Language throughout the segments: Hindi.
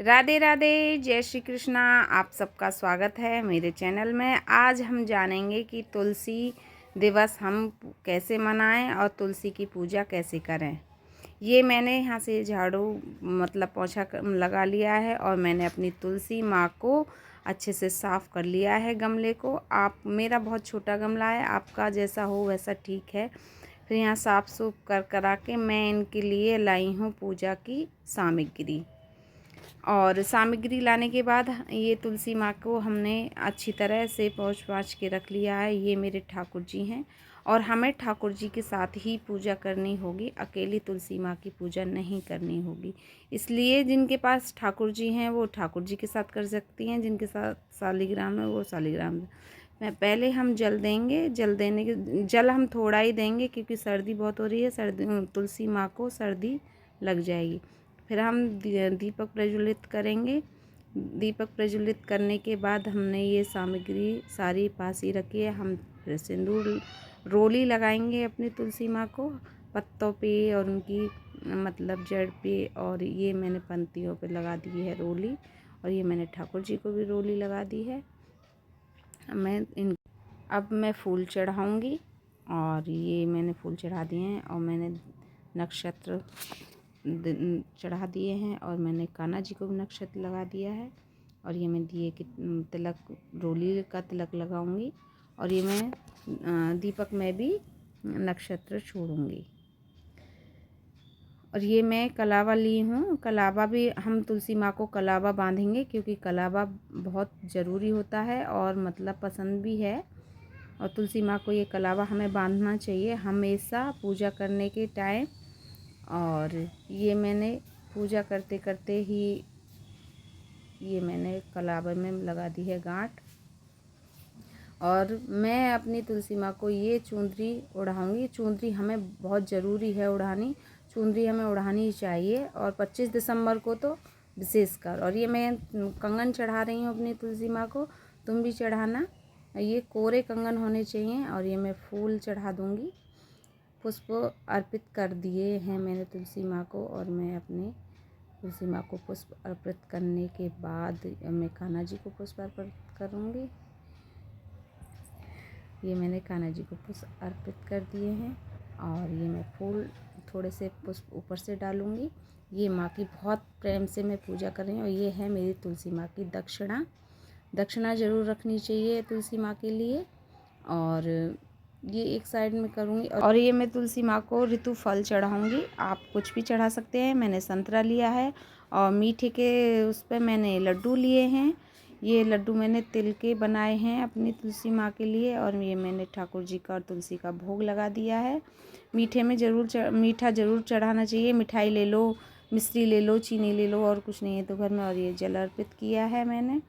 राधे राधे, जय श्री कृष्णा। आप सबका स्वागत है मेरे चैनल में। आज हम जानेंगे कि तुलसी दिवस हम कैसे मनाएं और तुलसी की पूजा कैसे करें। ये मैंने यहाँ से झाड़ू पोंछा लगा लिया है और मैंने अपनी तुलसी माँ को अच्छे से साफ़ कर लिया है गमले को। आप मेरा बहुत छोटा गमला है, आपका जैसा हो वैसा ठीक है। फिर यहाँ साफ़ सूफ करा के मैं इनके लिए लाई हूँ पूजा की सामग्री। और सामग्री लाने के बाद ये तुलसी माँ को हमने अच्छी तरह से पोंछ पाछ के रख लिया है। ये मेरे ठाकुर जी हैं और हमें ठाकुर जी के साथ ही पूजा करनी होगी, अकेली तुलसी माँ की पूजा नहीं करनी होगी। इसलिए जिनके पास ठाकुर जी हैं वो ठाकुर जी के साथ कर सकती हैं, जिनके साथ शालिग्राम है वो शालिग्राम में। पहले हम जल देंगे, जल हम थोड़ा ही देंगे क्योंकि सर्दी बहुत हो रही है, तुलसी माँ को सर्दी लग जाएगी। फिर हम दीपक प्रज्वलित करेंगे। दीपक प्रज्वलित करने के बाद हमने ये सामग्री सारी पास ही रखी है। हम फिर सिंदूर रोली लगाएंगे अपनी तुलसी माँ को पत्तों पे और उनकी जड़ पे, और ये मैंने पंक्तियों पे लगा दी है रोली, और ये मैंने ठाकुर जी को भी रोली लगा दी है। अब मैं फूल चढ़ाऊँगी और ये मैंने फूल चढ़ा दिए हैं और मैंने नक्षत्र चढ़ा दिए हैं और मैंने कान्हा जी को भी नक्षत्र लगा दिया है। और ये मैं दिए कि तिलक, रोली का तिलक लगाऊंगी और ये मैं दीपक में भी नक्षत्र छोड़ूंगी। और ये मैं कलावा ली हूँ। कलावा भी हम तुलसी माँ को कलावा बांधेंगे क्योंकि कलावा बहुत ज़रूरी होता है और पसंद भी है। और तुलसी माँ को ये कलावा हमें बांधना चाहिए हमेशा पूजा करने के टाइम। और ये मैंने पूजा करते करते ही ये मैंने कलावा में लगा दी है गांठ। और मैं अपनी तुलसी माँ को ये चुंदरी ओढ़ाऊंगी। चुंदरी हमें बहुत ज़रूरी है ओढ़ानी, चुंदरी हमें ओढ़ानी चाहिए, और 25 दिसंबर को तो विशेषकर। और ये मैं कंगन चढ़ा रही हूँ अपनी तुलसी माँ को, तुम भी चढ़ाना। ये कोरे कंगन होने चाहिए। और ये मैं फूल चढ़ा दूँगी। पुष्प अर्पित कर दिए हैं मैंने तुलसी माँ को, और मैं अपने तुलसी माँ को पुष्प अर्पित करने के बाद मैं कान्हा जी को पुष्प अर्पित करूँगी। ये मैंने कान्हा जी को पुष्प अर्पित कर दिए हैं और ये मैं फूल थोड़े से पुष्प ऊपर से डालूँगी। ये माँ की बहुत प्रेम से मैं पूजा कर रही हूँ। और ये है मेरी तुलसी माँ की दक्षिणा। दक्षिणा ज़रूर रखनी चाहिए तुलसी माँ के लिए। और ये एक साइड में करूँगी। और ये मैं तुलसी माँ को ऋतु फल चढ़ाऊँगी। आप कुछ भी चढ़ा सकते हैं। मैंने संतरा लिया है और मीठे के उस पर मैंने लड्डू लिए हैं। ये लड्डू मैंने तिल के बनाए हैं अपनी तुलसी माँ के लिए। और ये मैंने ठाकुर जी का और तुलसी का भोग लगा दिया है। मीठे में मीठा ज़रूर चढ़ाना चाहिए। मिठाई ले लो, मिश्री ले लो, चीनी ले लो, और कुछ नहीं है तो घर में। और ये जल अर्पित किया है मैंने।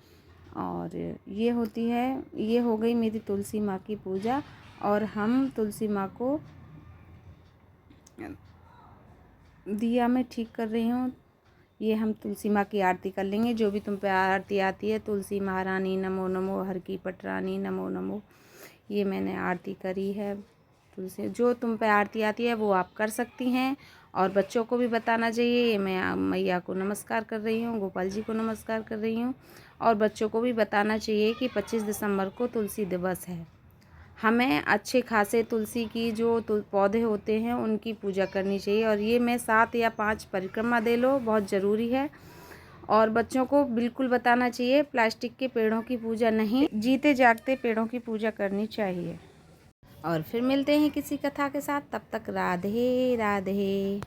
और ये हो गई मेरी तुलसी माँ की पूजा। और हम तुलसी माँ को दिया में ठीक कर रही हूँ। ये हम तुलसी माँ की आरती कर लेंगे। जो भी तुम पे आरती आती है, तुलसी महारानी नमो नमो, हर की पटरानी नमो नमो, ये मैंने आरती करी है। तुलसी जो तुम पे आरती आती है वो आप कर सकती हैं। और बच्चों को भी बताना चाहिए। मैं मैया को नमस्कार कर रही हूँ, गोपाल जी को नमस्कार कर रही हूँ। और बच्चों को भी बताना चाहिए कि 25 दिसंबर को तुलसी दिवस है। हमें अच्छे खासे तुलसी की जो पौधे होते हैं उनकी पूजा करनी चाहिए। और ये मैं 7 या 5 परिक्रमा दे लो, बहुत ज़रूरी है। और बच्चों को बिल्कुल बताना चाहिए प्लास्टिक के पेड़ों की पूजा नहीं, जीते जागते पेड़ों की पूजा करनी चाहिए। और फिर मिलते हैं किसी कथा के साथ। तब तक राधे राधे।